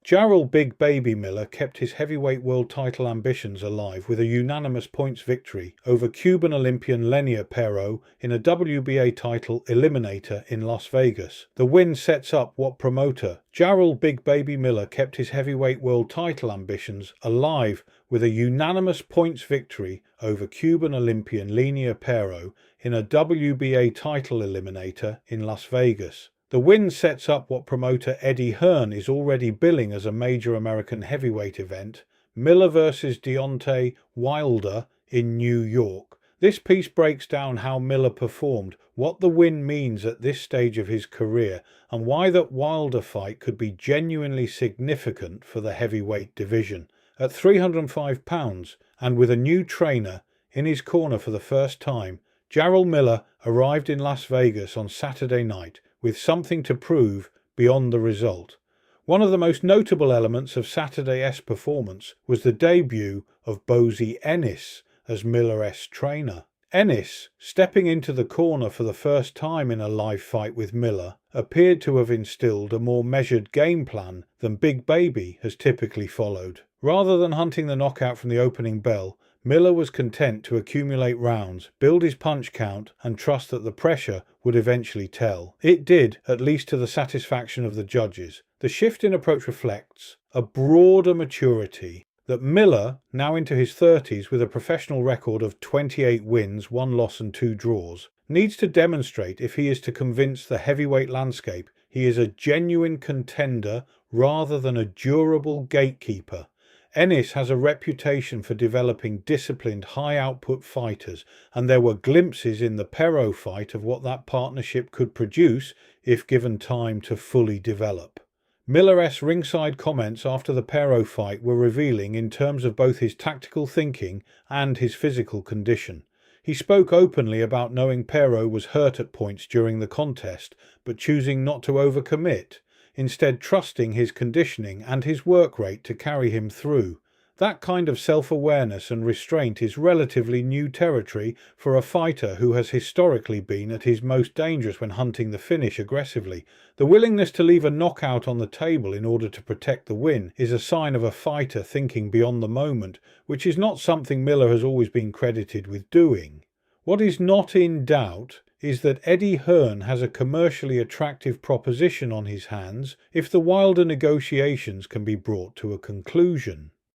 Jarrell Big Baby Miller kept his heavyweight world title ambitions alive with a unanimous points victory over Cuban Olympian Lenier Pero in a WBA title eliminator in Las Vegas. The win sets up what promoter Jarrell Big Baby Miller kept his heavyweight world title ambitions alive with a unanimous points victory over Cuban Olympian Lenier Pero in a WBA title eliminator in Las Vegas. The win sets up what promoter Hearn is already billing as a major American heavyweight event, Miller vs Deontay Wilder in New York. This piece breaks down how Miller performed, what the win means at this stage of his career, and why that Wilder fight could be genuinely significant for the heavyweight division. At 305 pounds, and with a new trainer in his corner for the first time, Jarrell Miller arrived in Las Vegas on Saturday night with something to prove beyond the result. One of the most notable elements of Saturday's performance was the debut of Bozy Ennis as Miller's trainer. Ennis, stepping into the corner for the first time in a live fight with Miller, appeared to have instilled a more measured game plan than Big Baby has typically followed. Rather than hunting the knockout from the opening bell, Miller was content to accumulate rounds, build his punch count, and trust that the pressure would eventually tell. It did, at least to the satisfaction of the judges. The shift in approach reflects a broader maturity that Miller, now into his 30s with a professional record of 28 wins, 1 loss and 2 draws, needs to demonstrate if he is to convince the heavyweight landscape he is a genuine contender rather than a durable gatekeeper. Ennis has a reputation for developing disciplined, high-output fighters, and there were glimpses in the Pero fight of what that partnership could produce if given time to fully develop. Miller's ringside comments after the Pero fight were revealing in terms of both his tactical thinking and his physical condition. He spoke openly about knowing Pero was hurt at points during the contest, but choosing not to overcommit, instead trusting his conditioning and his work rate to carry him through. That kind of self-awareness and restraint is relatively new territory for a fighter who has historically been at his most dangerous when hunting the finish aggressively. The willingness to leave a knockout on the table in order to protect the win is a sign of a fighter thinking beyond the moment, which is not something Miller has always been credited with doing. What is not in doubt is that Hearn has a commercially attractive proposition on his hands if the Wilder negotiations can be brought to a conclusion.